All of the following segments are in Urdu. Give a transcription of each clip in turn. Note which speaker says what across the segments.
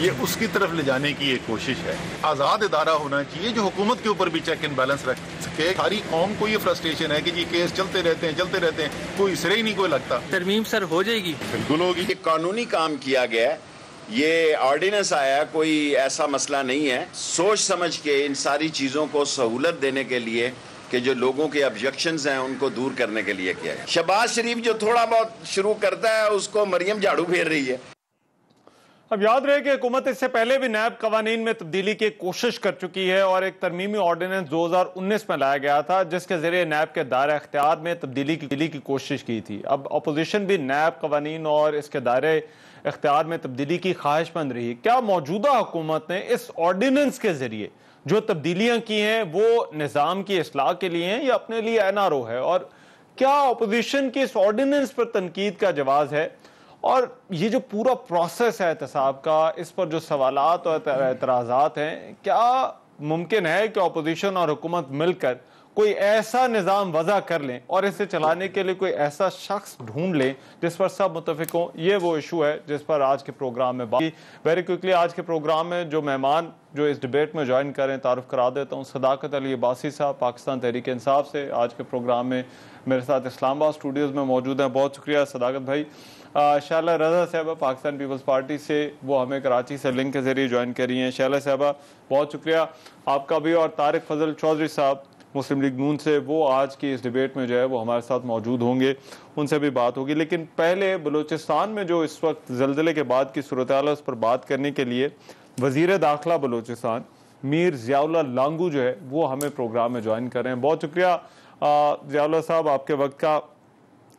Speaker 1: یہ اس کی طرف لے جانے کی ایک کوشش ہے. آزاد ادارہ ہونا چاہیے جو حکومت کے اوپر بھی چیک اینڈ بیلنس رکھ سکے. ساری قوم کو یہ فرسٹریشن ہے کہ یہ کیس چلتے رہتے ہیں, کوئی سرے ہی نہیں کوئی لگتا.
Speaker 2: ترمیم سر ہو جائے گی؟
Speaker 1: بالکل ہوگی.
Speaker 3: یہ قانونی کام کیا گیا ہے, یہ آرڈیننس آیا, کوئی ایسا مسئلہ نہیں ہے. سوچ سمجھ کے ان ساری چیزوں کو سہولت دینے کے لیے کہ جو لوگوں کے آبجیکشنز ہیں ان کو دور کرنے کے لیے کیا ہے. شہباز شریف جو تھوڑا بہت شروع کرتا ہے اس کو مریم جھاڑو پھیر رہی ہے.
Speaker 4: اب یاد رہے کہ حکومت اس سے پہلے بھی نیب قوانین میں تبدیلی کی کوشش کر چکی ہے اور ایک ترمیمی آرڈیننس 2019 میں لایا گیا تھا جس کے ذریعے نیب کے دائرہ اختیار میں تبدیلی کی کوشش کی تھی. اب اپوزیشن بھی نیب قوانین اور اس کے دائرہ اختیار میں تبدیلی کی خواہش مند رہی. کیا موجودہ حکومت نے اس آرڈیننس کے ذریعے جو تبدیلیاں کی ہیں وہ نظام کی اصلاح کے لیے ہیں یا اپنے لیے NRO ہے, اور کیا اپوزیشن کی اس آرڈیننس پر تنقید کا جواز ہے؟ اور یہ جو پورا پروسیس ہے احتساب کا, اس پر جو سوالات اور اعتراضات ہیں, کیا ممکن ہے کہ اپوزیشن اور حکومت مل کر کوئی ایسا نظام وضع کر لیں اور اسے چلانے کے لیے کوئی ایسا شخص ڈھونڈ لیں جس پر سب متفق ہوں؟ یہ وہ ایشو ہے جس پر آج کے پروگرام میں بات. ویری کوئکلی آج کے پروگرام میں جو مہمان جو اس ڈیبیٹ میں جوائن کریں تعارف کرا دیتا ہوں. صداقت علی عباسی صاحب پاکستان تحریک انصاف سے آج کے پروگرام میں میرے ساتھ اسلام آباد اسٹوڈیوز میں موجود ہیں. بہت شکریہ صداقت بھائی. شائلہ رضا صاحبہ پاکستان پیپلز پارٹی سے, وہ ہمیں کراچی سے لنک کے ذریعے جوائن کر رہی ہیں. شائلہ صاحبہ بہت شکریہ آپ کا بھی. اور طارق فضل چودھری صاحب مسلم لیگ نون سے, وہ آج کی اس ڈیبیٹ میں جو ہے وہ ہمارے ساتھ موجود ہوں گے, ان سے بھی بات ہوگی. لیکن پہلے بلوچستان میں جو اس وقت زلزلے کے بعد کی صورتحال ہے اس پر بات کرنے کے لیے وزیر داخلہ بلوچستان میر ضیاء اللہ لانگو جو ہے وہ ہمیں پروگرام میں جوائن کر رہے ہیں. بہت شکریہ ضیاء اللہ صاحب آپ کے وقت کا.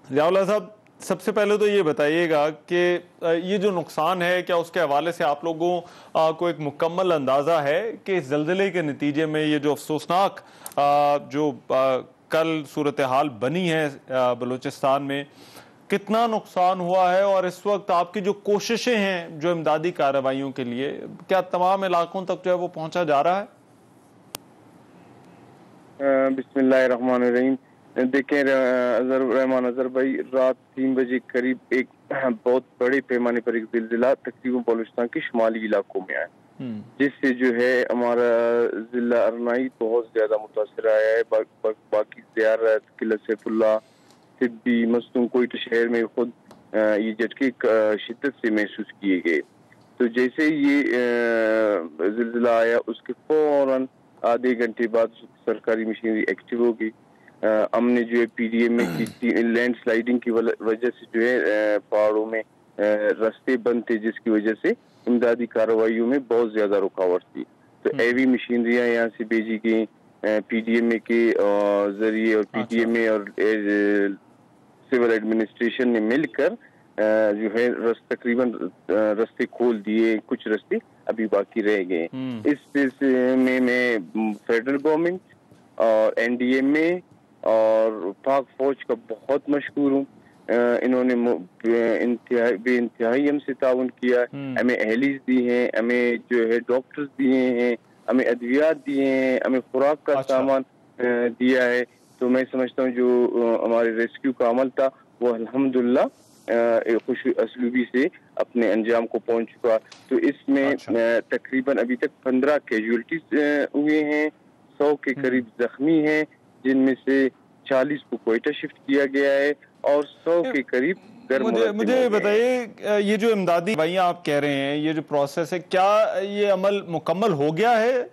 Speaker 4: ضیاء اللہ صاحب سب سے پہلے تو یہ بتائیے گا کہ یہ جو نقصان ہے کیا اس کے حوالے سے آپ لوگوں کو ایک مکمل اندازہ ہے کہ اس زلزلے کے نتیجے میں یہ جو افسوسناک جو کل صورتحال بنی ہے بلوچستان میں کتنا نقصان ہوا ہے, اور اس وقت آپ کی جو کوششیں ہیں جو امدادی کارروائیوں کے لیے کیا تمام علاقوں تک جو ہے وہ پہنچا جا رہا ہے؟
Speaker 5: بسم اللہ الرحمن الرحیم. دیکھیں رحمان اظہر بھائی, رات 3 بجے قریب ایک بہت بڑے پیمانے پر ایک زلزلہ تقریباً بلوچستان کے شمالی علاقوں میں آیا, جس سے جو ہے ہمارا ضلع ارنائی بہت زیادہ متاثر آیا ہے. باقی زیارت, قلعہ سیف اللہ, طبی, مستون, کوئٹہ شہر میں خود یہ جھٹکے شدت سے محسوس کیے گئے. تو جیسے یہ زلزلہ آیا اس کے فوراً آدھے گھنٹے بعد سرکاری مشینری ایکٹیو ہو گئی. ہم نے جو ہے PDM میں کی لینڈ سلائیڈنگ کی وجہ سے جو ہے پہاڑوں میں راستے بند تھے, جس کی وجہ سے امدادی کارروائیوں میں بہت زیادہ رکاوٹ تھی. تو ایوی مشینریاں یہاں سے بھیجی گئیں PDM کے ذریعے, اور PDM اور سول ایڈمنسٹریشن نے مل کر جو ہے تقریباً راستے کھول دیے, کچھ راستے ابھی باقی رہ گئے. اس سلسلے میں فیڈرل گورنمنٹ اور NDMA اور پاک فوج کا بہت مشکور ہوں. انہوں نے بے انتہائی ہم سے تعاون کیا, ہمیں اہلیز دی ہیں, ہمیں جو ہے ڈاکٹرز دیے ہیں, ہمیں ادویات دیے ہیں, ہمیں خوراک کا سامان دیا ہے. تو میں سمجھتا ہوں جو ہمارے ریسکیو کا عمل تھا وہ الحمدللہ خوش اسلوبی سے اپنے انجام کو پہنچ چکا. تو اس میں تقریباً ابھی تک 15 کیجولٹیز ہوئے ہیں, 100 کے قریب زخمی ہیں, جن میں سے 40 کو کوئٹہ شفٹ کیا گیا ہے اور 100 کے قریب
Speaker 4: مجھے بتائیے یہ جو امدادی کارروائیاں آپ کہہ رہے ہیں, یہ جو پروسیس ہے, کیا یہ عمل مکمل ہو گیا ہے؟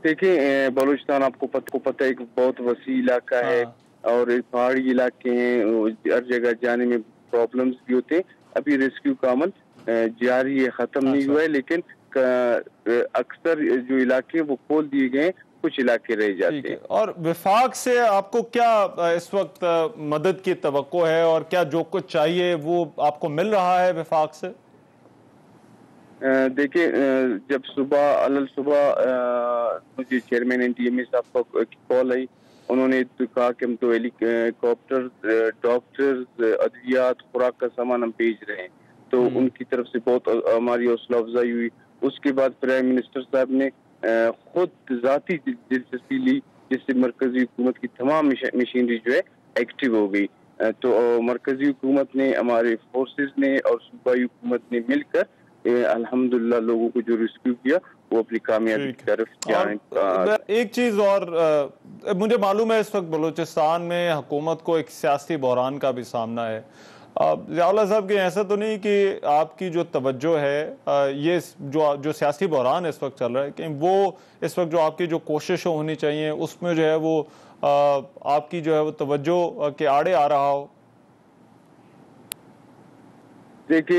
Speaker 5: دیکھیں بلوچستان آپ کو پتہ ہے ایک بہت وسیع علاقہ ہے اور پہاڑی علاقے ہیں, ہر جگہ جانے میں پرابلمز بھی ہوتے ہیں. ابھی ریسکیو کا عمل جاری ہے, ختم نہیں ہوا ہے, لیکن اکثر جو علاقے وہ کھول دیے گئے, کچھ علاقے رہ جاتے ہیں.
Speaker 4: اور وفاق سے آپ کو کیا اس وقت مدد کی توقع ہے, اور کیا جو کچھ چاہیے وہ آپ کو مل رہا ہے وفاق سے؟
Speaker 5: دیکھیں جب صبح مجھے چیئرمین NDMA صاحب کو کال آئی, انہوں نے کہا کہ ہم تو ہیلی کاپٹر, ڈاکٹرز, ادویات, خوراک کا سامان ہم بھیج رہے ہیں. تو ان کی طرف سے بہت ہماری حوصلہ افزائی ہوئی. اس کے بعد پرائم منسٹر صاحب نے خود ذاتی دلچسپی لی, جس سے مرکزی حکومت کی تمام مشینری جو ہے ایکٹیو ہو گئی.
Speaker 2: تو مرکزی حکومت نے، ہمارے فورسز نے اور صوبائی حکومت نے مل کر الحمدللہ لوگوں کو جو ریسکیو کیا وہ اپنی کامیابی کی طرف
Speaker 4: ایک چیز اور مجھے معلوم ہے اس وقت بلوچستان میں حکومت کو ایک سیاسی بحران کا بھی سامنا ہے. ضیاء اللہ صاحب کہ ایسا تو نہیں کہ آپ کی جو توجہ ہے یہ جو سیاسی بحران اس وقت چل رہا ہے کہ وہ اس وقت جو آپ کی جو کوششیں ہونی چاہیے اس میں جو ہے وہ آپ کی جو ہے وہ توجہ کے آڑے آ رہا ہو؟
Speaker 2: دیکھیں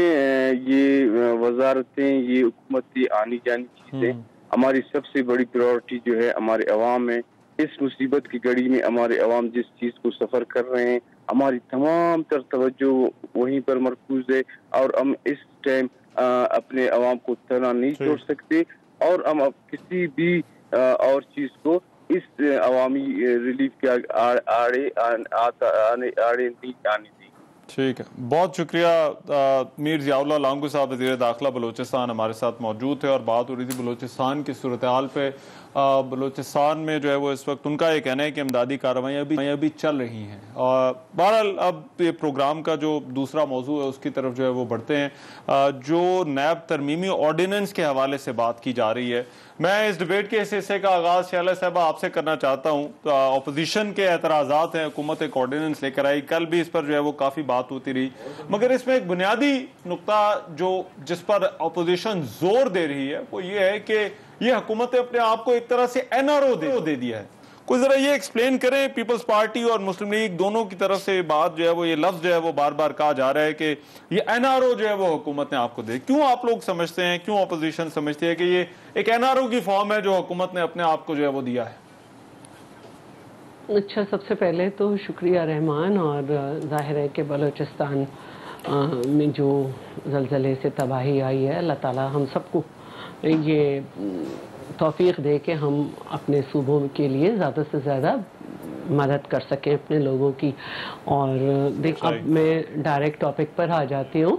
Speaker 2: یہ وزارتیں، یہ حکومت کی آنی جانی چیزیں، ہماری سب سے بڑی پریورٹی جو ہے ہمارے عوام ہے. اس مصیبت کی گھڑی میں ہمارے عوام جس چیز کو سفر کر رہے ہیں ہماری تمام تر توجہ وہیں پر مرکوز ہے، اور ہم اس ٹائم اپنے عوام کو تنہا نہیں چھوڑ سکتے، اور ہم اب کسی بھی اور چیز کو اس عوامی ریلیف کے آڑے نہیں آنے دیں.
Speaker 4: ٹھیک ہے، بہت شکریہ. میر ضیاء اللہ لانگو صاحب وزیر داخلہ بلوچستان ہمارے ساتھ موجود تھے اور بات ہو رہی تھی بلوچستان کی صورتحال پہ. بلوچستان میں جو ہے وہ اس وقت ان کا یہ کہنا ہے کہ امدادی کارروائیاں ابھی چل رہی ہیں. بہرحال اب یہ پروگرام کا جو دوسرا موضوع ہے اس کی طرف جو ہے وہ بڑھتے ہیں. جو نیب ترمیمی آرڈیننس کے حوالے سے بات کی جا رہی ہے، میں اس ڈیبیٹ کے اس حصے کا آغاز شعلہ صاحبہ آپ سے کرنا چاہتا ہوں. اپوزیشن کے اعتراضات ہیں، حکومت ایک آرڈیننس لے کر آئی، کل بھی اس پر جو ہے وہ کافی بات ہوتی رہی، مگر اس میں ایک بنیادی نقطہ جس پر اپوزیشن زور دے رہی ہے وہ یہ ہے کہ یہ حکومت نے اپنے آپ کو ایک طرح سے NRO دے دیا ہے. کوئی ذرا یہ ایکسپلین کریں، پیپلز پارٹی اور مسلم لیگ دونوں کی طرف سے بات جو ہے وہ یہ لفظ جو ہے وہ بار بار کہا جا رہا ہے کہ یہ NRO جو ہے وہ حکومت نے آپ کو دے. کیوں آپ لوگ سمجھتے ہیں، کیوں اپوزیشن سمجھتی ہے کہ یہ ایک NRO کی فارم ہے جو حکومت نے اپنے آپ کو جو ہے وہ دیا ہے؟
Speaker 6: اچھا، سب سے پہلے تو شکریہ رحمان، اور ظاہر ہے کہ بلوچستان میں جو زلزلے سے تباہی آئی ہے، اللہ تعالی ہم سب کو یہ توفیق دے کہ ہم اپنے صوبوں کے لیے زیادہ سے زیادہ مدد کر سکیں اپنے لوگوں کی. اور اب میں ڈائریکٹ ٹاپک پر آ جاتی ہوں،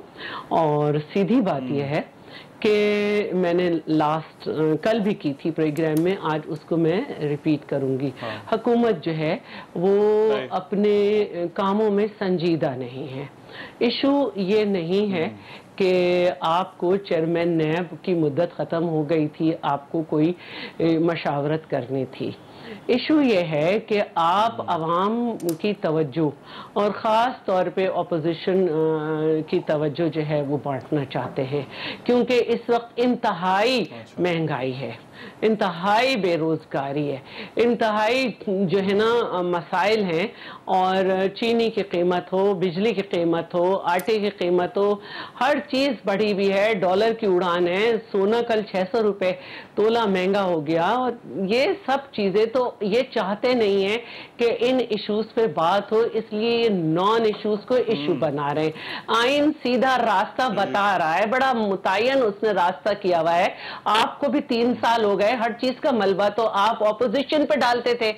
Speaker 6: اور سیدھی بات یہ ہے کہ میں نے کل بھی کی تھی پروگرام میں، آج اس کو میں ریپیٹ کروں گی. حکومت جو ہے وہ اپنے کاموں میں سنجیدہ نہیں ہے. ایشو یہ نہیں ہے کہ آپ کو چیئرمین نیب کی مدت ختم ہو گئی تھی، آپ کو کوئی مشاورت کرنی تھی. ایشو یہ ہے کہ آپ عوام کی توجہ اور خاص طور پہ اپوزیشن کی توجہ جو ہے وہ بانٹنا چاہتے ہیں، کیونکہ اس وقت انتہائی مہنگائی ہے، انتہائی بے روزگاری ہے، انتہائی جو ہے نا مسائل ہیں، اور چینی کی قیمت ہو، بجلی کی قیمت ہو، آٹے کی قیمت ہو، ہر چیز بڑھی ہوئی ہے. ڈالر کی اڑان ہے، سونا کل 600 روپے تولہ مہنگا ہو گیا. اور یہ سب چیزیں تو یہ چاہتے نہیں ہیں کہ ان ایشوز پہ بات ہو، اس لیے یہ نان ایشوز کو ایشو بنا رہے ہیں. آئین سیدھا راستہ بتا رہا ہے، بڑا متعین اس نے راستہ کیا ہوا ہے. آپ کو بھی 3 سال ہو گئے، ہر چیز کا ملبہ تو آپ اپوزیشن پہ ڈالتے تھے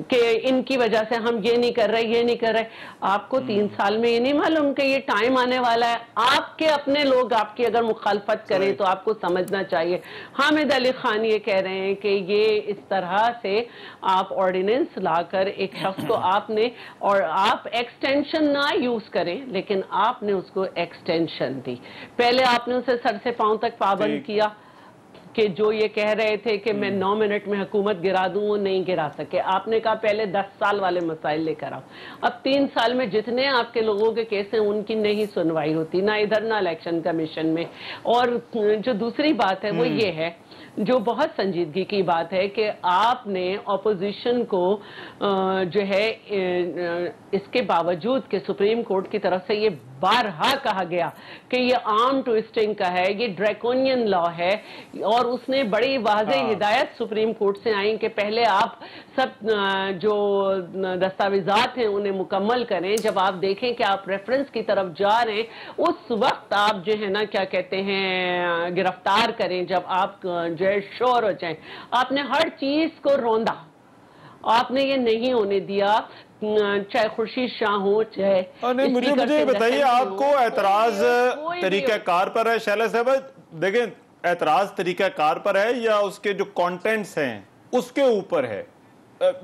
Speaker 6: کہ ان کی وجہ سے ہم یہ نہیں کر رہے، یہ نہیں کر رہے. آپ کو 3 سال میں یہ نہیں معلوم کہ یہ ٹائم آنے والا ہے. آپ کے اپنے لوگ آپ کی اگر مخالفت کریں تو آپ کو سمجھنا چاہیے. حامد علی خان یہ کہہ رہے ہیں کہ یہ اس طرح سے آپ آرڈیننس لا کر ایک شخص کو آپ نے، اور آپ ایکسٹینشن نہ یوز کریں لیکن آپ نے اس کو ایکسٹینشن دی. پہلے آپ نے اسے سر سے پاؤں تک پابند کیا کہ جو یہ کہہ رہے تھے کہ میں 9 منٹ میں حکومت گرا دوں، وہ نہیں گرا سکے. آپ نے کہا پہلے 10 سال والے مسائل لے کر آؤ. اب 3 سال میں جتنے آپ کے لوگوں کے کیس ہیں ان کی نہیں سنوائی ہوتی، نہ ادھر نہ الیکشن کمیشن میں. اور جو دوسری بات ہے وہ یہ ہے، جو بہت سنجیدگی کی بات ہے، کہ آپ نے اپوزیشن کو جو ہے اس کے باوجود کہ سپریم کورٹ کی طرف سے یہ بارہا کہا گیا کہ یہ آرم ٹوئسٹنگ کا ہے، یہ ڈریکونین لا ہے، اور اس نے بڑی واضح ہدایت سپریم کورٹ سے آئیں کہ پہلے آپ سب جو دستاویزات ہیں انہیں مکمل کریں. جب آپ دیکھیں کہ آپ ریفرنس کی طرف جا رہے ہیں اس وقت آپ جو ہے نا کیا کہتے ہیں گرفتار کریں، جب آپ جو ہے شور ہو جائیں. آپ نے ہر چیز کو روندا، آپ نے یہ نہیں ہونے دیا، چاہے خورشید شاہ ہو چاہے.
Speaker 4: مجھے بتائیے آپ کو اعتراض طریقہ کار پر ہے شعلہ صاحب؟ دیکھیں اعتراض طریقہ کار پر ہے یا اس کے جو کانٹینٹس ہیں اس کے اوپر ہے؟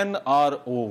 Speaker 4: NRO,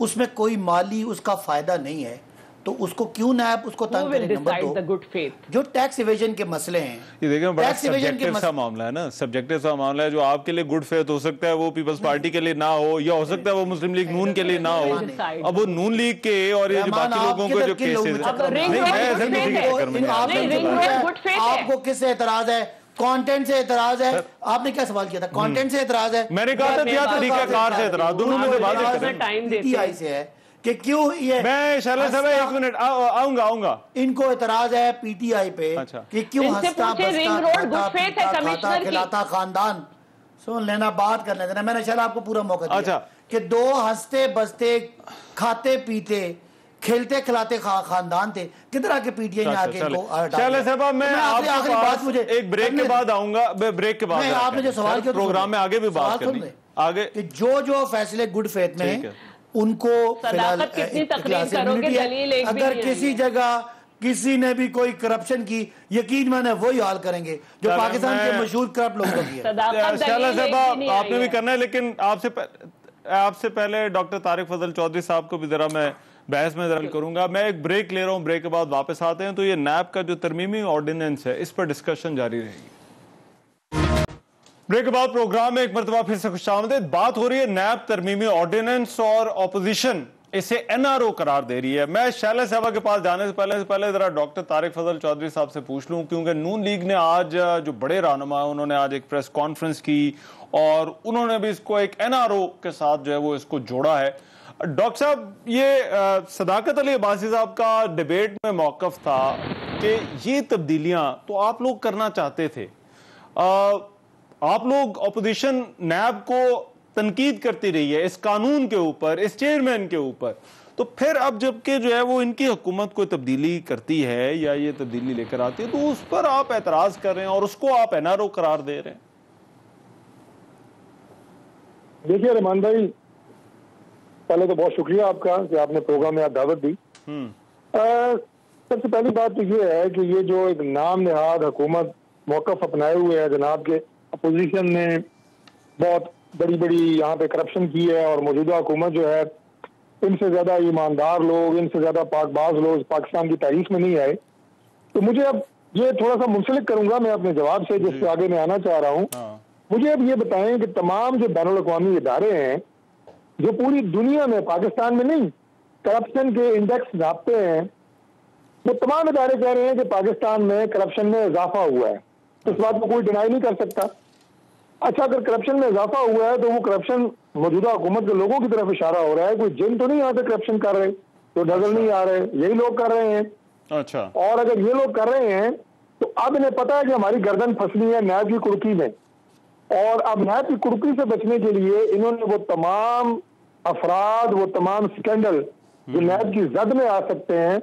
Speaker 7: اس میں کوئی مالی اس کا فائدہ نہیں ہے تو اس کو کیوں نیب اس کو تنگ کرے. نمبر 2 جو ٹیکس ایویژن کے مسئلے ہیں,
Speaker 4: یہ دیکھیں بڑا سبجیکٹیو سا معاملہ ہے نا, سبجیکٹیو سا معاملہ ہے. جو آپ کے لیے گڈ فیتھ ہو سکتا ہے وہ پیپلز پارٹی کے لیے نہ ہو, یا ہو سکتا ہے وہ مسلم لیگ نون کے لیے نہ ہو. اب وہ نون لیگ کے اور یہ جو باقی لوگوں کو جو کیسز
Speaker 7: آپ کو کس سے اعتراض ہے؟ کانٹینٹ سے اعتراض ہے. آپ نے کیا سوال کیا تھا؟ کانٹینٹ سے اعتراض ہے.
Speaker 4: میں نے کہا تھا کیا طریقہ کار سے اعتراض, دونوں میں سے باتیں کریں.
Speaker 7: پی ٹی آئی سے ہے کہ کیوں یہ,
Speaker 4: میں شعلہ صاحب ایک منٹ آؤں گا.
Speaker 7: ان کو اعتراض ہے پی ٹی آئی پہ کہ کیوں ہنستا بستا کھاتا کھلاتا خاندان. سن لینا, بات کر لینا. میں نے شعلہ آپ کو پورا موقع دیا کہ 2 ہنستے بستے کھاتے پیتے کھیلتے کھلاتے خاندان تھے. کدھر کے پی ٹی آئی نے آ کے ان کو
Speaker 4: شعلہ صاحب میں آپ کے پاس ایک بریک کے بعد آؤں گا. بریک کے بعد
Speaker 7: آپ نے جو سوال کیا
Speaker 4: پروگرام میں آگے بھی بات کرنی آگے
Speaker 7: کہ جو فیصلے گڈ فیتھ میں ان کو اگر کسی جگہ کسی نے بھی کوئی کرپشن کی, یقین میں نے وہی حال کریں گے جو پاکستان کے مشہور کرپٹ لوگوں کی ہے.
Speaker 4: شعلہ صاحب آپ نے بھی کرنا ہے, لیکن آپ سے پہلے ڈاکٹر طارق فضل چودھری صاحب کو بھی ذرا میں بحث میں درل کروں گا. میں ایک بریک لے رہا ہوں, بریک کے بعد واپس آتے ہیں. تو یہ نیب کا جو ترمیمی آرڈیننس ہے اس پر ڈسکشن جاری رہے گی. بریک کے بعد پروگرام میں ایک مرتبہ پھر سے خوش آمدید. بات ہو رہی ہے نیب ترمیمی آرڈیننس اور اپوزیشن اسے این آر او قرار دے رہی ہے. میں شعلہ صاحبہ کے پاس جانے سے پہلے ذرا ڈاکٹر طارق فضل چودھری صاحب سے پوچھ لوں, کیونکہ نون لیگ نے آج جو بڑے رہنما ہیں انہوں نے آج ایک پریس کانفرنس کی اور انہوں نے بھی اس کو ایک این آر او کے ساتھ جو ہے وہ اس کو جوڑا ہے. ڈاکٹر صاحب, یہ صداقت علی عباسی صاحب کا ڈیبیٹ میں موقف تھا کہ یہ تبدیلیاں تو آپ لوگ کرنا چاہتے تھے, آپ لوگ اپوزیشن نیب کو تنقید کرتی رہی ہے اس قانون کے اوپر, اس چیئرمین کے اوپر, تو پھر اب جبکہ جو ہے وہ ان کی حکومت کوئی تبدیلی کرتی ہے یا یہ تبدیلی لے کر آتی ہے تو اس پر آپ اعتراض کر رہے ہیں اور اس کو آپ این آر او قرار دے رہے ہیں.
Speaker 8: دیکھیے رحمان بھائی, پہلے تو بہت شکریہ آپ کا کہ آپ نے پروگرام میں دعوت دی. سب سے پہلی بات تو یہ ہے کہ یہ جو ایک نام نہاد حکومت موقف اپنائے ہوئے ہے جناب کے, اپوزیشن نے بہت بڑی یہاں پہ کرپشن کی ہے اور موجودہ حکومت جو ہے ان سے زیادہ ایماندار لوگ, ان سے زیادہ پاک باز لوگ پاکستان کی تاریخ میں نہیں آئے. تو مجھے اب یہ تھوڑا سا منسلک کروں گا میں اپنے جواب سے جس سے آگے میں آنا چاہ رہا ہوں. مجھے اب یہ بتائیں کہ تمام جو بین الاقوامی ادارے ہیں جو پوری دنیا میں, پاکستان میں نہیں, کرپشن کے انڈیکس ناپتے ہیں, وہ تمام ادارے کہہ رہے ہیں کہ پاکستان میں کرپشن میں اضافہ ہوا ہے. اس بات کو کوئی ڈینائی نہیں کر سکتا. اچھا, اگر کرپشن میں اضافہ ہوا ہے تو وہ کرپشن موجودہ حکومت کے لوگوں کی طرف اشارہ ہو رہا ہے. کوئی جن تو نہیں یہاں پہ کرپشن کر رہے, تو نظر نہیں آ رہے, یہی لوگ کر رہے ہیں.
Speaker 4: اچھا,
Speaker 8: اور اگر یہ لوگ کر رہے ہیں تو اب انہیں پتا ہے کہ ہماری گردن پھنسنی ہے نیب کی کڑکی میں, اور اب نیب کی کڑکی سے بچنے کے لیے انہوں نے وہ تمام افراد, وہ تمام سکینڈل جو نیب کی زد میں آ سکتے ہیں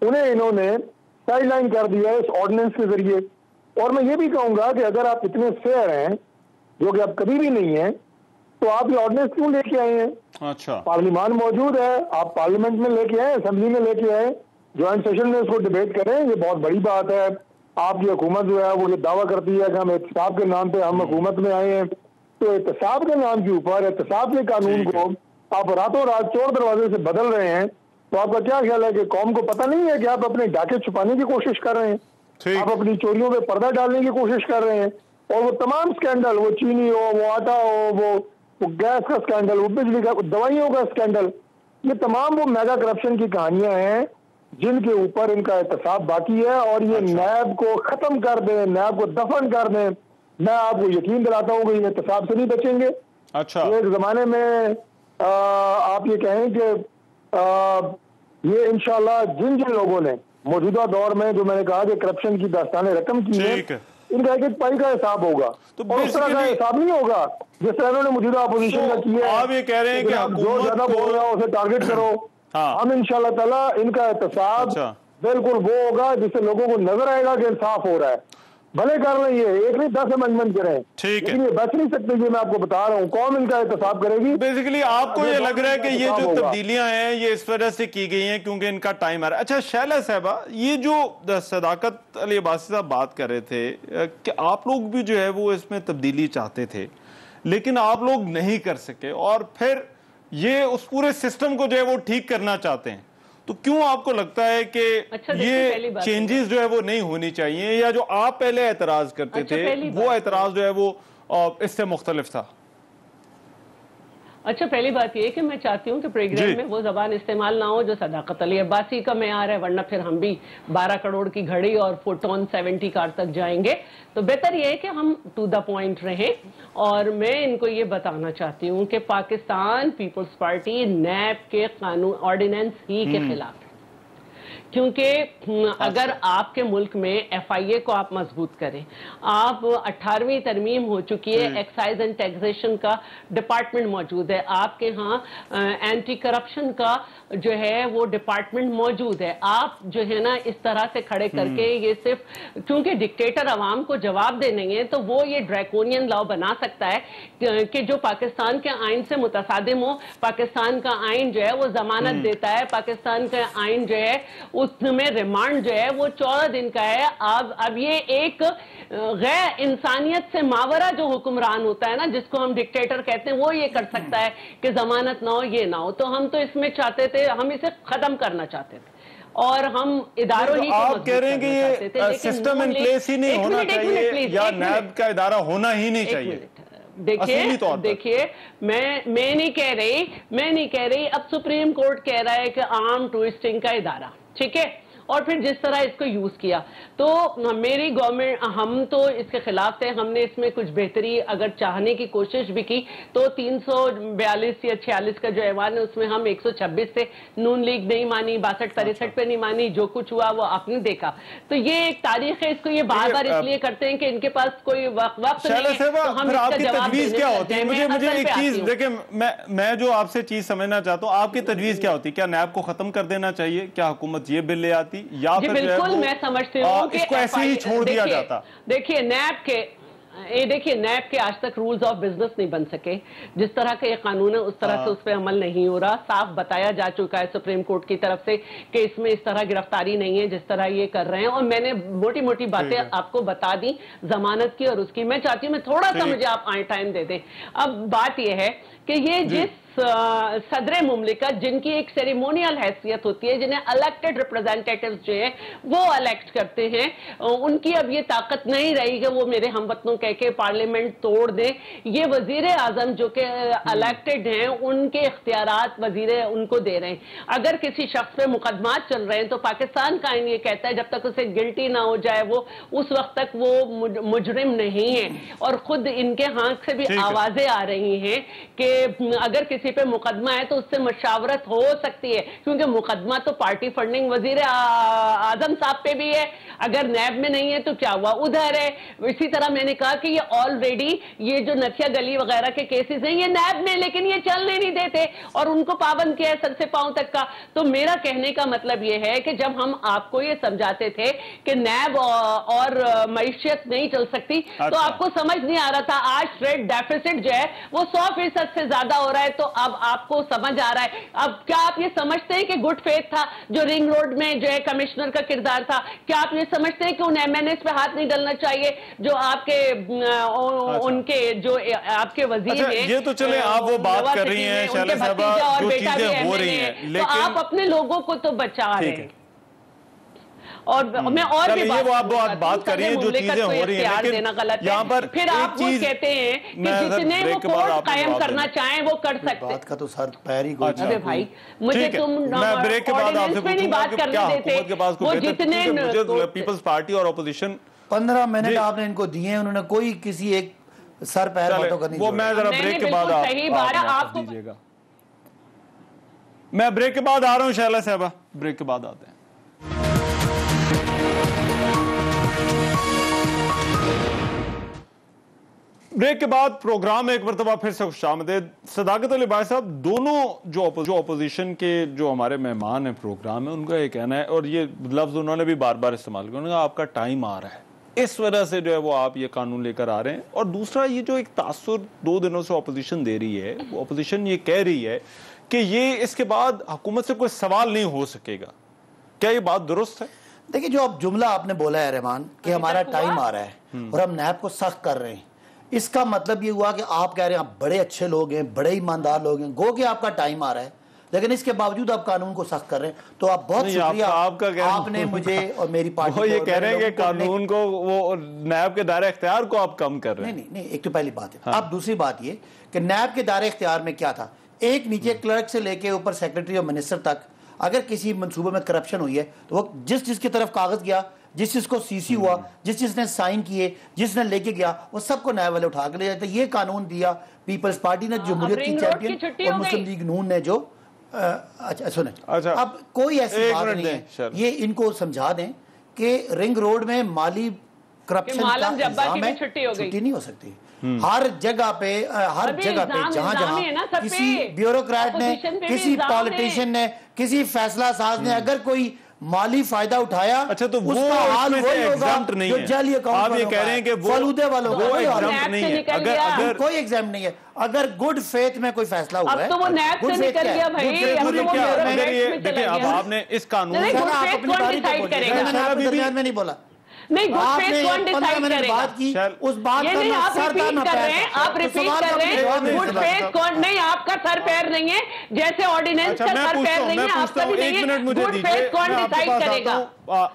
Speaker 8: انہیں انہوں نے سائیڈ لائن کر دیا ہے اس آرڈیننس کے ذریعے. اور میں یہ بھی کہوں گا کہ اگر آپ اتنے فیئر ہیں, جو کہ آپ کبھی بھی نہیں ہیں, تو آپ یہ آرڈیننس کیوں لے کے آئے ہیں؟
Speaker 4: اچھا,
Speaker 8: پارلیمان موجود ہے, آپ پارلیمنٹ میں لے کے آئے, اسمبلی میں لے کے آئے, جوائنٹ سیشن میں اس کو ڈیبیٹ کریں. یہ بہت بڑی بات ہے. آپ کی حکومت جو ہے وہ یہ دعویٰ کرتی ہے کہ ہم احتساب کے نام پہ ہم حکومت میں آئے ہیں, تو احتساب کے نام کے اوپر احتساب کے قانون کو آپ راتوں رات چور دروازے سے بدل رہے ہیں. تو آپ کا کیا خیال ہے کہ قوم کو پتہ نہیں ہے کہ آپ اپنے ڈاکے چھپانے کی کوشش کر رہے ہیں, آپ اپنی چوریوں پہ پردہ ڈالنے کی کوشش کر رہے ہیں؟ اور وہ تمام سکینڈل, وہ چینی ہو, وہ آٹا ہو, وہ گیس کا سکینڈل, وہ بجلی کا, دوائیوں کا سکینڈل, یہ تمام وہ میگا کرپشن کی کہانیاں ہیں جن کے اوپر ان کا احتساب باقی ہے. اور یہ نیب کو ختم کر دیں, نیب کو دفن کر دیں, میں آپ کو یقین دلاتا ہوں کہ یہ احتساب سے نہیں بچیں گے.
Speaker 4: اچھا,
Speaker 8: ایک زمانے میں آپ یہ کہیں کہ یہ انشاءاللہ جن لوگوں نے موجودہ دور میں جو میں نے کہا کہ کرپشن کی داستان رقم کی ہے, ان کا ایک ایک پائی کا حساب ہوگا, اور اس طرح کا حساب نہیں ہوگا جس طرح انہوں نے موجودہ اپوزیشن کا کیا ہے.
Speaker 4: آپ یہ کہہ رہے ہیں کہ
Speaker 8: جو زیادہ بول رہا ہے اسے ٹارگٹ کرو. ہم انشاءاللہ تعالیٰ ان کا احتساب بالکل وہ ہوگا جس سے لوگوں کو نظر آئے گا کہ انصاف ہو رہا ہے. بھلے کر رہے ہیں, ایک نہیں 10 امینڈمنٹ کریں, لیکن یہ بچ نہیں سکتے. یہ میں آپ کو بتا رہا ہوں, قوم ان کا احتساب کرے گی.
Speaker 4: بیسیکلی آپ کو یہ لگ رہا ہے کہ یہ جو تبدیلیاں ہیں یہ اس وجہ سے کی گئی ہیں کیونکہ ان کا ٹائم آ رہا ہے. اچھا شعلہ صاحبہ, یہ جو صداقت علی عباسی صاحب بات کر رہے تھے کہ آپ لوگ بھی جو ہے وہ اس میں تبدیلی چاہتے تھے لیکن آپ لوگ نہیں کر سکے, اور پھر یہ اس پورے سسٹم کو جو ہے وہ ٹھیک کرنا چاہتے ہیں، تو کیوں آپ کو لگتا ہے کہ یہ چینجز جو ہے وہ نہیں ہونی چاہیے، یا جو آپ پہلے اعتراض کرتے تھے وہ اعتراض جو ہے وہ اس سے مختلف تھا؟
Speaker 6: اچھا، پہلی بات یہ کہ میں چاہتی ہوں کہ پروگرام میں وہ زبان استعمال نہ ہو جو صداقت علی عباسی کا معیار ہے، ورنہ پھر ہم بھی 12 کروڑ کی گھڑی اور فوٹون 70 کار تک جائیں گے. تو بہتر یہ ہے کہ ہم ٹو دا پوائنٹ رہیں. اور میں ان کو یہ بتانا چاہتی ہوں کہ پاکستان پیپلز پارٹی نیب کے قانون آرڈیننس ہی کے خلاف ہے، کیونکہ اگر آپ کے ملک میں ایف آئی اے کو آپ مضبوط کریں، آپ 18ویں ترمیم ہو چکی ہے، ایکسائز اینڈ ٹیکسیشن کا ڈپارٹمنٹ موجود ہے، آپ کے ہاں اینٹی کرپشن کا جو ہے وہ ڈپارٹمنٹ موجود ہے. آپ جو ہے نا اس طرح سے کھڑے کر کے یہ صرف کیونکہ ڈکٹیٹر عوام کو جواب دے نہیں ہے تو وہ یہ ڈریکونین لاء بنا سکتا ہے کہ جو پاکستان کے آئین سے متصادم ہو. پاکستان کا آئین جو ہے وہ ضمانت دیتا ہے، پاکستان کا آئین جو ہے اس میں ریمانڈ جو ہے وہ 14 دن کا ہے. اب یہ ایک غیر انسانیت سے ماورا جو حکمران ہوتا ہے نا، جس کو ہم ڈکٹیٹر کہتے ہیں، وہ یہ کر سکتا ہے کہ ضمانت نہ ہو، یہ نہ ہو. تو ہم تو اس میں چاہتے تھے، ہم اسے ختم کرنا چاہتے تھے اور ہم اداروں ہی
Speaker 4: آپ کہہ رہے ہیں کہ یہ سسٹم ان پلیس ہی نہیں ہونا چاہیے یا نیب کا ادارہ ہونا ہی نہیں چاہیے؟
Speaker 6: دیکھیے میں نہیں کہہ رہی اب سپریم کورٹ کہہ رہا ہے کہ آرم ٹوئسٹنگ کا ادارہ، ٹھیک ہے، اور پھر جس طرح اس کو یوز کیا تو میری گورنمنٹ، ہم تو اس کے خلاف تھے. ہم نے اس میں کچھ بہتری اگر چاہنے کی کوشش بھی کی تو 342 یا 46 کا جو ایوان ہے اس میں ہم 126 سے نون لیگ نہیں مانی، 62 63 پہ نہیں مانی. جو کچھ ہوا وہ آپ نے دیکھا. تو یہ ایک تاریخ ہے، اس کو یہ بار بار اس لیے کرتے ہیں کہ ان کے پاس کوئی وقت نہیں ہے تو ہم اس کا جواب دینے لگتے ہیں.
Speaker 4: مجھے ایک چیز دیکھیں، میں جو آپ سے چیز سمجھنا چاہتا ہوں، آپ کی تجویز کیا ہوتی؟ کیا نیب کو ختم کر دینا چاہیے؟ کیا حکومت یہ بل لے آتی یا پھر
Speaker 6: بالکل میں سمجھتی ہوں کہ
Speaker 4: اس کو ایسے ہی چھوڑ دیا جاتا؟
Speaker 6: دیکھیے نیب کے آج تک رولز آف بزنس نہیں بن سکے. جس طرح کا یہ قانون ہے اس طرح سے اس پہ عمل نہیں ہو رہا. صاف بتایا جا چکا ہے سپریم کورٹ کی طرف سے کہ اس میں اس طرح گرفتاری نہیں ہے جس طرح یہ کر رہے ہیں. اور میں نے موٹی موٹی باتیں آپ کو بتا دی ضمانت کی اور اس کی. میں چاہتی ہوں میں تھوڑا سا مجھے آپ ٹائم دے دیں. اب بات یہ ہے کہ یہ جس صدر مملکت جن کی ایک سیریمونیل حیثیت ہوتی ہے، جنہیں الیکٹڈ ریپرزینٹیٹیوز جو ہیں وہ الیکٹ کرتے ہیں، ان کی اب یہ طاقت نہیں رہی کہ وہ میرے ہم وطنوں کہہ کے پارلیمنٹ توڑ دیں. یہ وزیر اعظم جو کہ الیکٹڈ ہیں ان کے اختیارات وزیر ان کو دے رہے ہیں. اگر کسی شخص پہ مقدمات چل رہے ہیں تو پاکستان کا آئین یہ کہتا ہے جب تک اسے گلٹی نہ ہو جائے وہ اس وقت تک وہ مجرم نہیں ہے. اور خود ان کے ہاتھ سے بھی آوازیں آ رہی ہیں کہ اگر کسی پہ مقدمہ ہے تو اس سے مشاورت ہو سکتی ہے، کیونکہ مقدمہ تو پارٹی فنڈنگ وزیر اعظم صاحب پہ بھی ہے. اگر نیب میں نہیں ہے تو کیا ہوا، ادھر ہے. اسی طرح میں نے کہا کہ یہ آلریڈی یہ جو نتھیا گلی وغیرہ کے کیسز ہیں یہ نیب میں، لیکن یہ چلنے نہیں دیتے اور ان کو پابند کیا ہے سر سے پاؤں تک کا. تو میرا کہنے کا مطلب یہ ہے کہ جب ہم آپ کو یہ سمجھاتے تھے کہ نیب اور معیشت نہیں چل سکتی تو آپ کو سمجھ نہیں آ رہا تھا. آج ٹریڈ ڈیفیسٹ جو ہے وہ 100% سے زیادہ ہو رہا ہے تو اب آپ کو سمجھ آ رہا ہے. اب کیا آپ یہ سمجھتے ہیں کہ گڈ فیتھ تھا جو رنگ روڈ میں جو ہے کمشنر کا کردار تھا؟ کیا آپ یہ سمجھتے ہیں کہ ان ایم این ایس پہ ہاتھ نہیں ڈلنا چاہیے جو آپ کے ان کے جو آپ کے وزیر ہیں؟
Speaker 4: یہ تو چلیں آپ وہ بات کر رہی ہیں شعلہ صاحبہ، جو چیزیں ہو رہی ہیں،
Speaker 6: لیکن تو آپ اپنے لوگوں کو تو بچا رہے ہیں. اور میں اور بھی
Speaker 4: بات کر رہی ہیں جو چیزیں ہو رہی ہیں، لیکن یہاں پر
Speaker 6: پھر آپ وہ کہتے ہیں کہ جتنے وہ کورٹ قائم کرنا چاہیں وہ کر سکتے.
Speaker 7: بات کا تو سر پیر ہی گوچا.
Speaker 6: ارے بھائی مجھے تم آرڈیننس پہ نہیں بات کرنے دیتے. وہ جتنے
Speaker 4: پیپلز پارٹی اور اپوزیشن
Speaker 7: 15 منٹ آپ نے ان کو دیے ہیں، انہوں نے کوئی کسی ایک سر پیر باتوں کا نہیں.
Speaker 4: وہ میں ذرا بریک کے بعد آپ دیجیے گا. میں بریک کے بعد آ رہا ہوں شعلہ صاحبہ، بریک کے بعد آتے ہیں. بریک کے بعد پروگرام میں ایک مرتبہ پھر سے خوش آمدید. صداقت علی بھائی صاحب، دونوں جو اپوزیشن کے جو ہمارے مہمان ہیں پروگرام میں، ان کا یہ کہنا ہے، اور یہ لفظ انہوں نے بھی بار بار استعمال کیا، انہوں نے کہا آپ کا ٹائم آ رہا ہے، اس وجہ سے جو ہے وہ آپ یہ قانون لے کر آ رہے ہیں. اور دوسرا یہ جو ایک تاثر 2 دنوں سے اپوزیشن دے رہی ہے، وہ اپوزیشن یہ کہہ رہی ہے کہ یہ اس کے بعد حکومت سے کوئی سوال نہیں ہو سکے گا. کیا یہ بات درست ہے؟
Speaker 7: دیکھیں جو اب جملہ آپ نے بولا ہے رحمان کہ ہمارا ٹائم آ رہا ہے اور ہم نیب کو سخت کر رہے ہیں، اس کا مطلب یہ ہوا کہ آپ کہہ رہے ہیں آپ بڑے اچھے لوگ ہیں, بڑے ایماندار لوگ ہیں, گو کہ آپ کا ٹائم آ رہا ہے, لیکن اس کے باوجود آپ قانون کو سخت کر رہے ہیں. تو آپ بہت شکریہ, آپ نے مجھے اور میری پارٹی
Speaker 4: وہ یہ کہہ رہے ہیں کہ قانون کو, وہ نیب کے دائرہ اختیار کو آپ کم کر رہے ہیں.
Speaker 7: نہیں, ایک تو پہلی بات ہے. اب دوسری بات یہ کہ نیب کے دائرہ اختیار میں کیا تھا, ایک نیچے کلرک سے لے کے اوپر سیکرٹری اور منسٹر تک, اگر کسی منصوبے میں کرپشن ہوئی ہے تو وہ جس کی طرف کاغذ گیا, جس کو سی سی ہوا, جس نے سائن کیے, جس نے لے کے گیا, وہ سب کو نیب والے اٹھا کے لے جاتے. یہ قانون دیا پیپلز پارٹی نے, جمہوریت کی چیمپئن اور مسلم لیگ نون نے, جو اچھا سنیں, اب کوئی ایسی بات نہیں ہے. یہ ان کو سمجھا دیں کہ رنگ روڈ میں مالی کرپشن کا الزام ہے, چھٹی نہیں ہو سکتی. ہر جگہ پہ جہاں کسی بیوروکریٹ نے, کسی پالیٹیشین نے, کسی فیصلہ ساز نے اگر کوئی مالی فائدہ اٹھایا,
Speaker 4: اچھا تو وہ
Speaker 7: حال وہی ہوگا جو جعلی اکاؤنٹ.
Speaker 4: آپ یہ کہہ رہے ہیں کہ
Speaker 7: فالودے والوں
Speaker 4: وہ ایگزامپٹ نہیں ہے, اگر
Speaker 7: کوئی ایگزام نہیں ہے. اگر گڈ فیتھ میں کوئی فیصلہ ہوا ہے,
Speaker 9: اب تو وہ نیب سے نکل گیا بھائی.
Speaker 4: دیکھیں اب آپ نے اس قانون
Speaker 7: میں نہیں بولا,
Speaker 9: نہیں, گڈ فیتھ کون ڈیسائیڈ کرے گا,
Speaker 7: اس بات
Speaker 9: یہ نہیں آپ ریپیٹ کر رہے ہیں, آپ ریپیٹ کر رہے ہیں. گڈ فیتھ کون, نہیں آپ کا سر پیر نہیں ہے, جیسے آرڈیننس کا سر پیر نہیں ہے, آپ کا بھی نہیں ہے. گڈ فیتھ کون ڈیسائیڈ کرے گا,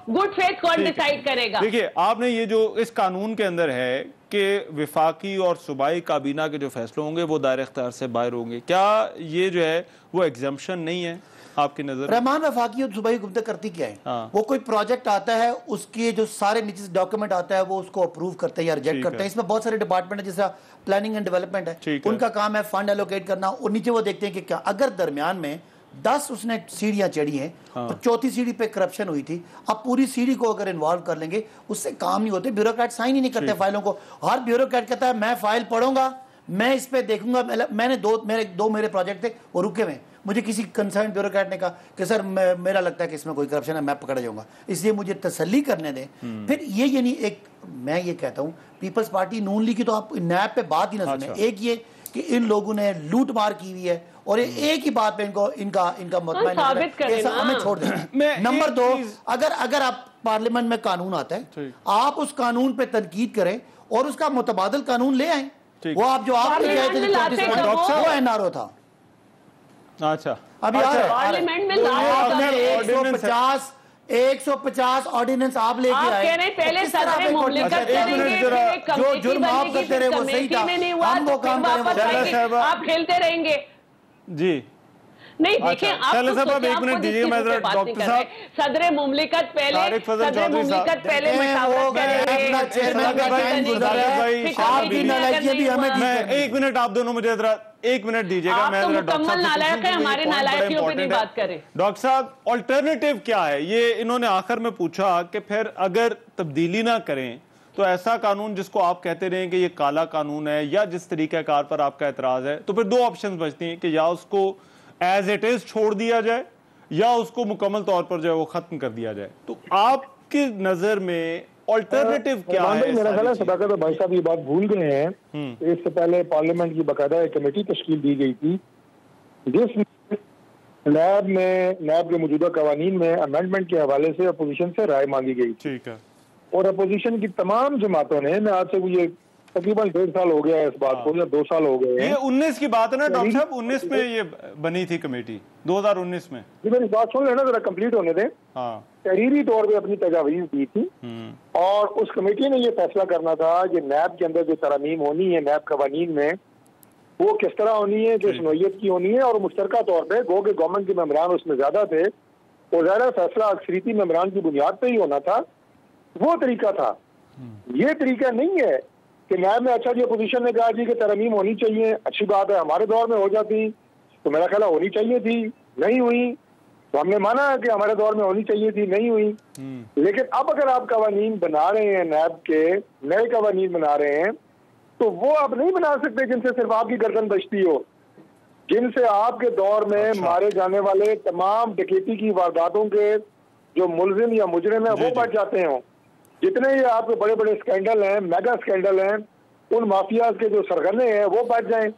Speaker 9: گڈ فیتھ کون ڈیسائیڈ کرے گا.
Speaker 4: دیکھیے آپ نے یہ جو اس قانون کے اندر ہے کہ وفاقی اور صوبائی کابینہ کے جو فیصلے ہوں گے وہ دائرہ اختیار سے باہر ہوں گے, کیا یہ جو ہے وہ ایگزمپشن نہیں ہے آپ کی نظر؟
Speaker 7: رحمان وفاقی اور صوبائی حکومتیں کرتی کیا ہے, وہ کوئی پروجیکٹ آتا ہے, اس کے جو سارے نیچے ڈاکیومنٹ آتا ہے وہ اس کو اپروو کرتے ہیں یا ریجیکٹ کرتے ہیں. اس میں بہت سارے ڈپارٹمنٹ ہیں, جیسے پلاننگ اینڈ ڈیولپمنٹ ہے, ان کا کام ہے فنڈ ایلوکیٹ کرنا, اور نیچے وہ دیکھتے ہیں کہ کیا اگر درمیان میں 10 اس نے سیڑھیاں چڑھی ہیں اور چوتھی سیڑھی پہ کرپشن ہوئی تھی, اب پوری سیڑھی کو اگر انوالو کر لیں گے اس سے کام نہیں ہوتے. بیوروکریٹ سائن ہی نہیں کرتے فائلوں کو. ہر بیوروکریٹ کہتا ہے میں فائل پڑھوں گا, میں اس پہ دیکھوں گا. میں نے دو میرے پروجیکٹ تھے وہ رکے ہوئے, مجھے کسی کنسرن بیوروکریٹ نے کہا کہ سر میرا لگتا ہے کہ اس میں کوئی کرپشن ہے, میں پکڑ جاؤں گا, اس لیے مجھے تسلی کرنے دیں. پھر یہ یعنی ایک, میں یہ کہتا ہوں پیپلز پارٹی نون لیگ کی تو آپ نیب پہ بات ہی نہ سنیں. ایک یہ کہ ان لوگوں نے لوٹ مار کی ہوئی ہے, اور ایک ہی بات پہ ان کا مطمئن ہمیں چھوڑ دیں. نمبر 2, اگر آپ پارلیمنٹ میں قانون آتا ہے, آپ اس قانون پہ تنقید کریں اور اس کا متبادل قانون لے آئیں. وہ آپ جو آپ نے کہتے تھے وہ این آر او تھا.
Speaker 4: اچھا
Speaker 7: ابھی
Speaker 9: پارلیمنٹ میں
Speaker 7: 150 آرڈیننس آپ لے کے آئے,
Speaker 9: پہلے صدر مملکت کریں گے,
Speaker 7: جو جرم آپ کرتے رہے وہ صحیح تھا, ہم وہ کام کریں,
Speaker 9: آپ کھیلتے رہیں گے.
Speaker 4: جی
Speaker 9: نہیں دیکھیں, آپ
Speaker 4: ایک منٹ دیجیے, میں ڈاکٹر صاحب
Speaker 9: صدر مملکت پہلے مشاورت
Speaker 4: ایک منٹ آپ دونوں مجھے ذرا ایک منٹ دیجیے گا, میں
Speaker 9: مکمل نالائق ہے, ہماری نالائقیوں پہ نہیں بات کریں.
Speaker 4: ڈاکٹر صاحب آلٹرنیٹیو کیا ہے, یہ انہوں نے آخر میں پوچھا کہ پھر اگر تبدیلی نہ کریں تو ایسا قانون جس کو آپ کہتے رہیں کہ یہ کالا قانون ہے, یا جس طریقہ کار پر آپ کا اعتراض ہے, تو پھر 2 آپشنز بچتی ہیں کہ یا اس کو ایز اٹ از چھوڑ دیا جائے یا اس کو مکمل طور پر جو ہے وہ ختم کر دیا جائے. تو آپ کی نظر میں آلٹرنیٹو کیا ہے؟
Speaker 8: میرا خیال ہے صداقت بھائی صاحب یہ بات بھول گئے ہیں. اس سے پہلے پارلیمنٹ کی باقاعدہ ایک کمیٹی تشکیل دی گئی تھی جس میں نیب کے موجودہ قوانین میں امینڈمنٹ کے حوالے سے اپوزیشن سے رائے مانگی گئی.
Speaker 4: ٹھیک ہے.
Speaker 8: اور اپوزیشن کی تمام جماعتوں نے, میں آج سے یہ تقریباً 1.5 سال ہو گیا ہے اس بات کو, یا 2 سال ہو گئے ہیں.
Speaker 4: یہ 19 کی بات ہے نا ڈاکٹر صاحب, 19 میں یہ بنی تھی کمیٹی, 2019 میں.
Speaker 8: جی میری بات سن لینا ذرا کمپلیٹ ہونے دیں. تحریری طور پہ اپنی تجاویز دی تھی, اور اس کمیٹی نے یہ فیصلہ کرنا تھا کہ نیب کے اندر جو ترامیم ہونی ہے نیب قوانین میں, وہ کس طرح ہونی ہے, کس نوعیت کی ہونی ہے, اور مشترکہ طور پہ گو کہ گورنمنٹ کے ممبران اس میں زیادہ تھے, اور ظاہر فیصلہ اکثریتی ممبران کی بنیاد پہ ہی ہونا تھا. وہ طریقہ تھا. یہ طریقہ نہیں ہے کہ نیب میں اچھا جی اپوزیشن نے کہا جی کہ ترامیم ہونی چاہیے, اچھی بات ہے, ہمارے دور میں ہو جاتی تو میرا خیال ہونی چاہیے تھی, نہیں ہوئی, تو ہم نے مانا کہ ہمارے دور میں ہونی چاہیے تھی, نہیں ہوئی. لیکن اب اگر آپ قوانین بنا رہے ہیں, نیب کے نئے قوانین بنا رہے ہیں, تو وہ آپ نہیں بنا سکتے جن سے صرف آپ کی گردن بچتی ہو, جن سے آپ کے دور میں مارے جانے والے تمام ڈکیتی کی وارداتوں کے جو ملزم یا مجرم ہیں وہ بچ جاتے ہوں. جتنے یہ آپ کے بڑے بڑے اسکینڈل ہیں, میگا اسکینڈل ہیں, ان مافیاز کے جو سرغنے ہیں وہ بچ جائیں.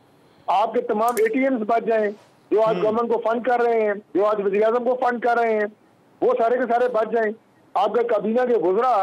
Speaker 8: آپ کے تمام اے ٹی ایمز بچ جائیں جو آج گورنمنٹ کو فنڈ کر رہے ہیں, جو آج وزیر اعظم کو فنڈ کر رہے ہیں, وہ سارے کے سارے بچ جائیں. آپ کے کابینہ کے وزراء